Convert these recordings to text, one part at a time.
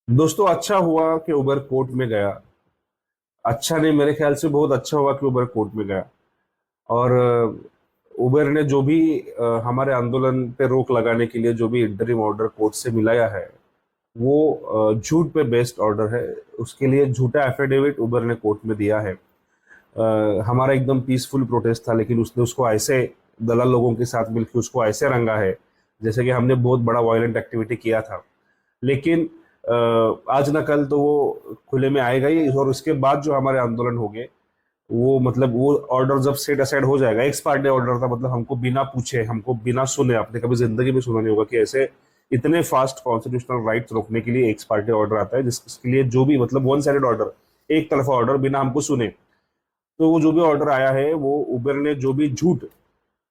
दोस्तों, अच्छा हुआ कि उबर कोर्ट में गया। अच्छा नहीं, मेरे ख्याल से बहुत अच्छा हुआ कि उबर कोर्ट में गया। और उबर ने जो भी हमारे आंदोलन पे रोक लगाने के लिए जो भी इंटरिम ऑर्डर कोर्ट से मिलाया है, वो झूठ पे बेस्ड ऑर्डर है। उसके लिए झूठा एफिडेविट उबर ने कोर्ट में दिया है। हमारा एकदम पीसफुल प्रोटेस्ट था, लेकिन उसने उसको ऐसे दलाल लोगों के साथ मिलकर उसको ऐसे रंगा है जैसे कि हमने बहुत बड़ा वायलेंट एक्टिविटी किया था। लेकिन आज ना कल तो वो खुले में आएगा ही। और उसके बाद जो हमारे आंदोलन होंगे, वो मतलब वो ऑर्डर जब सेट असाइड हो जाएगा, एक्स पार्टी ऑर्डर था, मतलब हमको बिना पूछे, हमको बिना सुने, आपने कभी जिंदगी में सुना नहीं होगा कि ऐसे इतने फास्ट कॉन्स्टिट्यूशनल राइट्स रोकने के लिए एक्स पार्टी ऑर्डर आता है, जिसके लिए जो भी मतलब वन साइडेड ऑर्डर, एक तरफा ऑर्डर बिना हमको सुने। तो वो जो भी ऑर्डर आया है, वो उबर ने जो भी झूठ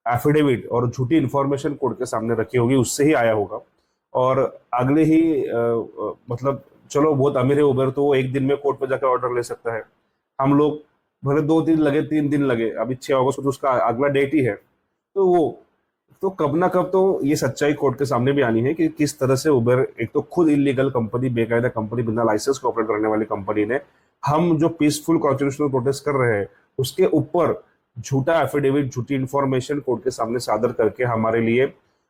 एफिडेविट और झूठी इंफॉर्मेशन कोर्ट के सामने रखी होगी, उससे ही आया होगा। और अगले ही मतलब चलो, बहुत अमीर है उबर, तो वो एक दिन में कोर्ट पे जाकर ऑर्डर ले सकता है। हम लोग भले 2 दिन लगे, 3 दिन लगे, अभी 6 अगस्त को तो उसका अगला डेट ही है। तो वो तो कब ना कब तो ये सच्चाई कोर्ट के सामने भी आनी है कि किस तरह से उबर, एक तो खुद इलीगल कंपनी, बेकायदा कंपनी, बिना लाइसेंस को ऑपरेट करने वाली कंपनी ने, हम जो पीसफुल कॉन्स्टिट्यूशनल प्रोटेस्ट कर रहे हैं उसके ऊपर झूठा एफिडेविट, झूठी इंफॉर्मेशन कोर्ट के सामने सादर करके हमारे लिए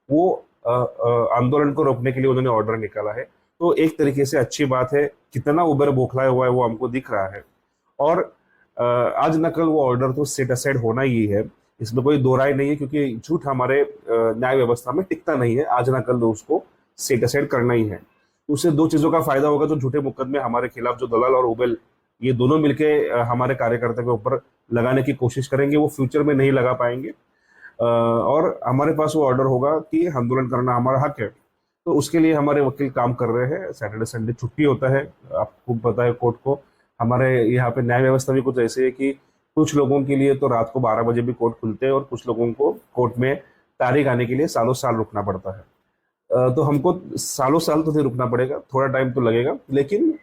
वो आंदोलन को रोकने के लिए उन्होंने ऑर्डर निकाला है। तो एक तरीके से अच्छी बात है। कितना उबर बौखलाया हुआ है वो हमको दिख रहा है। और आज नकल वो ऑर्डर तो सेट असाइड होना ही है, इसमें कोई दो राय नहीं है, क्योंकि झूठ हमारे न्याय व्यवस्था में टिकता नहीं है। आज नकल तो उसको सेट असाइड करना ही है। उससे दो चीजों का फायदा होगा। जो झूठे मुकदमे हमारे खिलाफ जो दलाल और उबेल, ये दोनों मिलके हमारे कार्यकर्ता के ऊपर लगाने की कोशिश करेंगे, वो फ्यूचर में नहीं लगा पाएंगे। और हमारे पास वो ऑर्डर होगा कि आंदोलन करना हमारा हक है। तो उसके लिए हमारे वकील काम कर रहे हैं। सैटरडे संडे छुट्टी होता है, आपको पता है कोर्ट को। हमारे यहाँ पे न्याय व्यवस्था भी कुछ ऐसे है कि कुछ लोगों के लिए तो रात को 12 बजे भी कोर्ट खुलते हैं, और कुछ लोगों को कोर्ट में तारीख आने के लिए सालों साल रुकना पड़ता है। तो हमको सालों साल तो नहीं रुकना पड़ेगा, थोड़ा टाइम तो लगेगा, लेकिन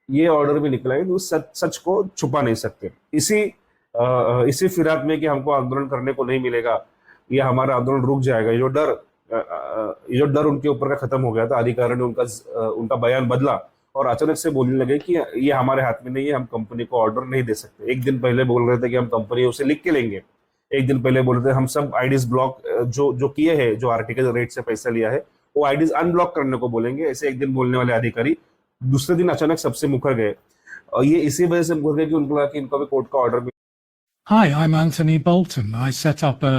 ये ऑर्डर भी निकला है तो सच सच को छुपा नहीं सकते। इसी फिराक में कि हमको आंदोलन करने को नहीं मिलेगा, ये हमारा आंदोलन रुक जाएगा, ये जो डर उनके ऊपर का खत्म हो गया था, अधिकारी ने उनका बयान बदला और अचानक से बोलने लगे कि ये हमारे हाथ में नहीं है, हम कंपनी को ऑर्डर नहीं दे सकते। एक दिन पहले बोल रहे थे कि हम कंपनी उसे लिख के लेंगे। एक दिन पहले बोल रहे थे हम सब आईडीज ब्लॉक जो जो किए हैं, जो आर्टिकल रेट से पैसा लिया है, वो आईडीज अनब्लॉक करने को बोलेंगे। ऐसे एक दिन बोलने वाले अधिकारी दूसरे दिन अचानक सबसे मुकर गए। और ये इसी वजह से मुकर गए कि उनको लगा कि इनका भी कोर्ट का order. Hi, I'm Anthony Bolton. I set up a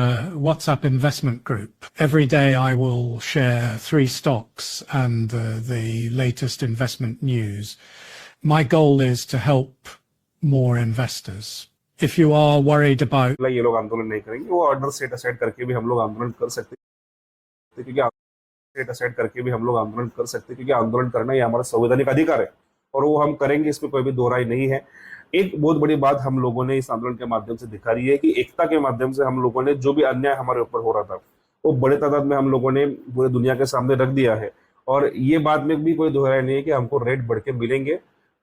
WhatsApp investment group. Every day I will share 3 stocks and the latest investment news. My goal is to help more investors. If you are worried about ये लोग आंदोलन नहीं करेंगे, वो order set aside करके भी हम लोग आंदोलन कर सकते हैं, क्योंकि सेट असाइड करके भी हम लोग आंदोलन कर सकते हैं, क्योंकि आंदोलन करना ये हमारा संवैधानिक अधिकार है और वो हम करेंगे, इसमें कोई भी दो राय नहीं है। एक बहुत बड़ी बात हम लोगों ने इस आंदोलन के माध्यम से दिखा रही है कि एकता के माध्यम से हम लोगों ने जो भी अन्याय हमारे ऊपर हो रहा था, वो बड़े तादाद में हम लोगों ने पूरे दुनिया के सामने रख दिया है। और ये बात में भी कोई दोहराई नहीं है कि हमको रेट बढ़ के मिलेंगे,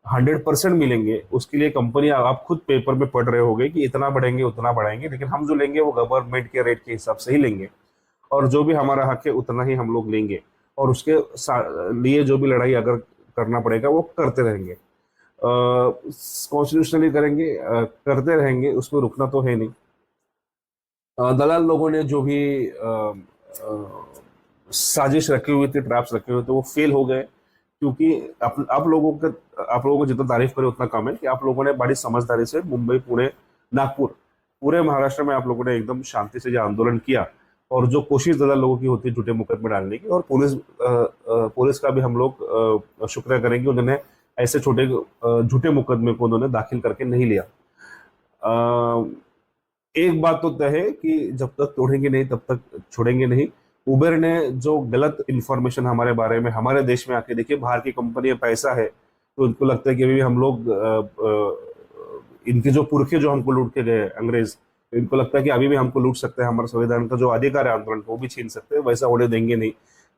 100% मिलेंगे। उसके लिए कंपनी, आप खुद पेपर में पढ़ रहे होंगे कि इतना बढ़ेंगे उतना बढ़ाएंगे, लेकिन हम जो लेंगे वो गवर्नमेंट के रेट के हिसाब से ही लेंगे, और जो भी हमारा हक है उतना ही हम लोग लेंगे। और उसके लिए जो भी लड़ाई अगर करना पड़ेगा वो करते रहेंगे, कॉन्स्टिट्यूशनली करेंगे, करते रहेंगे, उसमें रुकना तो है नहीं। दलाल लोगों ने जो भी साजिश रखी हुई थी, ट्रैप्स रखे हुए थे, वो फेल हो गए। क्योंकि आप लोगों को जितना तारीफ करें उतना कम है कि आप लोगों ने बड़ी समझदारी से मुंबई, पुणे, नागपुर, पूरे महाराष्ट्र में आप लोगों ने एकदम शांति से जो आंदोलन किया, और जो कोशिश दलाल लोगों की होती है झूठे मुकदमे डालने की, और पुलिस का भी हम लोग शुक्रिया करेंगे, उन्होंने ऐसे छोटे झूठे मुकदमे को उन्होंने दाखिल करके नहीं लिया। एक बात तो तय है कि जब तक तोड़ेंगे नहीं तब तक छोड़ेंगे नहीं। उबर ने जो गलत इंफॉर्मेशन हमारे बारे में, हमारे देश में आके, देखिए बाहर की कंपनी में पैसा है तो उनको लगता है कि अभी हम लोग इनके जो पुरखे जो हमको लूट के गए अंग्रेज, इनको लगता है कि अभी भी हमको लूट सकते हैं, हमारे संविधान का जो अधिकार है आंदोलन को, वो भी छीन सकते हैं। वैसा होने देंगे नहीं।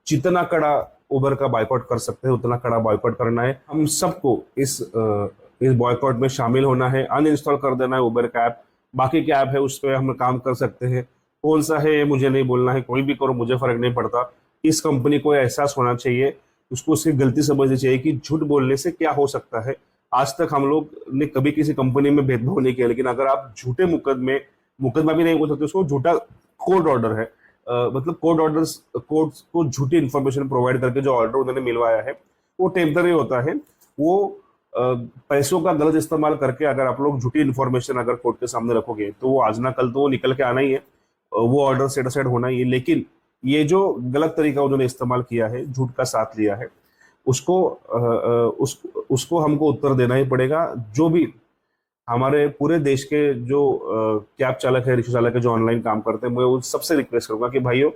जितना कड़ा उबर का बायकॉट कर सकते हैं उतना कड़ा बायकॉट करना है। हम सबको इस बॉयकॉट में शामिल होना है, अनइंस्टॉल कर देना है उबर का ऐप। बाकी क्या ऐप है उस पर हम काम कर सकते हैं, कौन सा है ये मुझे नहीं बोलना है, कोई भी करो मुझे फर्क नहीं पड़ता। इस कंपनी को एहसास होना चाहिए उसको उसकी गलती समझनी चाहिए कि झूठ बोलने से क्या हो सकता है। आज तक हम लोग ने कभी किसी कंपनी में भेदभाव नहीं किया, लेकिन अगर आप झूठे मुकदमा भी नहीं बोल सकते, उसको झूठा कोड ऑर्डर है, मतलब कोड को झूठी इंफॉर्मेशन प्रोवाइड करके जो ऑर्डर उन्होंने मिलवाया है वो टेम्पररी होता है। वो अ, पैसों का गलत इस्तेमाल करके अगर आप लोग झूठी इन्फॉर्मेशन अगर कोर्ट के सामने रखोगे तो वो आज ना कल तो वो निकल के आना ही है, वो ऑर्डर सेट असाइड होना ही है। लेकिन ये जो गलत तरीका उन्होंने इस्तेमाल किया है, झूठ का साथ लिया है, उसको हमको उत्तर देना ही पड़ेगा। जो भी हमारे पूरे देश के जो कैब चालक है, रिक्शा चालक है, जो ऑनलाइन काम करते हैं, मैं उन सबसे रिक्वेस्ट करूंगा कि भाइयों,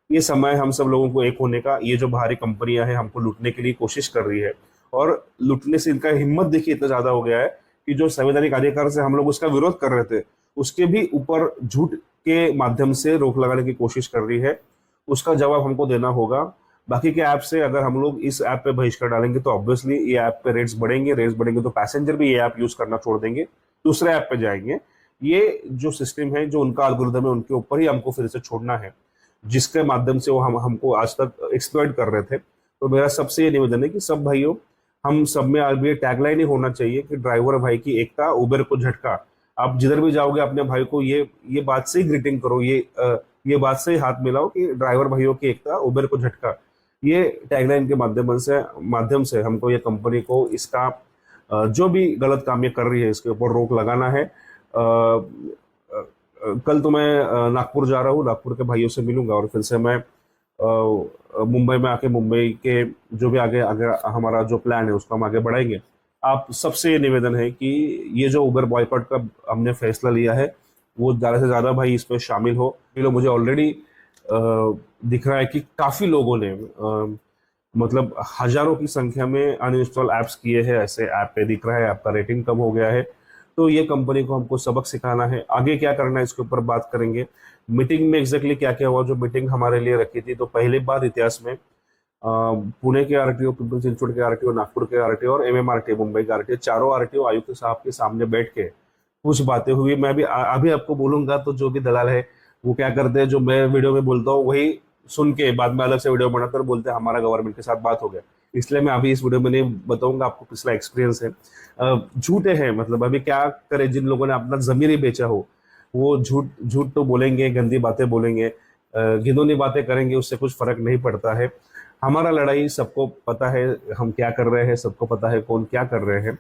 ये समय हम सब लोगों को एक होने का। ये जो बाहरी कंपनियां हैं हमको लूटने के लिए कोशिश कर रही है, और लूटने से इनका हिम्मत देखिए इतना ज्यादा हो गया है कि जो संवैधानिक अधिकार से हम लोग उसका विरोध कर रहे थे, उसके भी ऊपर झूठ के माध्यम से रोक लगाने की कोशिश कर रही है। उसका जवाब हमको देना होगा। बाकी के ऐप से अगर हम लोग इस ऐप पे बहिष्कार डालेंगे तो ऑब्वियसली ये ऐप पे रेट्स बढ़ेंगे तो पैसेंजर भी ये ऐप यूज करना छोड़ देंगे, दूसरे ऐप पे जाएंगे। ये जो सिस्टम है, जो उनका एल्गोरिथम है, उनके ऊपर ही हमको फिर से छोड़ना है, जिसके माध्यम से वो हमको आज तक एक्सप्लॉइट कर रहे थे। तो मेरा सबसे ये निवेदन है कि सब भाइयों, हम सब में आज भी ये टैगलाइन ही होना चाहिए कि ड्राइवर भाई की एकता, उबर को झटका। आप जिधर भी जाओगे अपने भाई को ये बात से ही ग्रीटिंग करो, ये बात से ही हाथ मिलाओ कि ड्राइवर भाइयों की एकता, उबर को झटका। ये टैगलाइन के माध्यम से हमको ये कंपनी को इसका जो भी गलत काम ये कर रही है इसके ऊपर रोक लगाना है। कल तो मैं नागपुर जा रहा हूँ, नागपुर के भाइयों से मिलूंगा और फिर से मैं मुंबई में आके मुंबई के जो भी आगे आगे हमारा जो प्लान है उसको हम आगे बढ़ाएंगे। आप सबसे ये निवेदन है कि ये जो उबर बॉयकॉट का हमने फैसला लिया है, वो ज़्यादा से ज़्यादा भाई इसमें शामिल हो। मुझे ऑलरेडी दिख रहा है कि काफ़ी लोगों ने मतलब हजारों की संख्या में अनइंस्टॉल ऐप्स किए हैं। ऐसे ऐप पे दिख रहा है आपका रेटिंग कम हो गया है। तो ये कंपनी को हमको सबक सिखाना है, आगे क्या करना है इसके ऊपर बात करेंगे। मीटिंग में एग्जैक्टली क्या क्या हुआ, जो मीटिंग हमारे लिए रखी थी, तो पहली बार इतिहास में पुणे के आरटीओ, पीपल्स इंस्टीट्यूट के आरटीओ, नागपुर के आरटीओ और एमएमआरटीओ मुंबई के आरटीओ, चारों आरटीओ आयुक्त साहब के सामने बैठ के कुछ बातें हुई। मैं भी अभी आपको बोलूंगा, तो जो भी दलाल है वो क्या करते हैं, जो मैं वीडियो में बोलता हूँ वही सुन के बाद में अलग से वीडियो बनाते और बोलते हैं हमारा गवर्नमेंट के साथ बात हो गया। इसलिए मैं अभी इस वीडियो में नहीं बताऊंगा, आपको पिछला एक्सपीरियंस है। झूठे हैं, मतलब अभी क्या करे, जिन लोगों ने अपना जमीर ही बेचा हो वो झूठ तो बोलेंगे, गंदी बातें बोलेंगे, घिनौनी बातें करेंगे, उससे कुछ फर्क नहीं पड़ता है। हमारा लड़ाई सबको पता है, हम क्या कर रहे हैं, सबको पता है कौन क्या कर रहे हैं।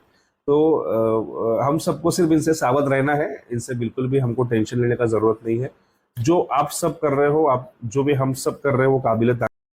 तो हम सबको सिर्फ इनसे सावध रहना है, इनसे बिल्कुल भी हमको टेंशन लेने का जरूरत नहीं है। जो आप सब कर रहे हो, आप जो भी हम सब कर रहे हो, वो काबिल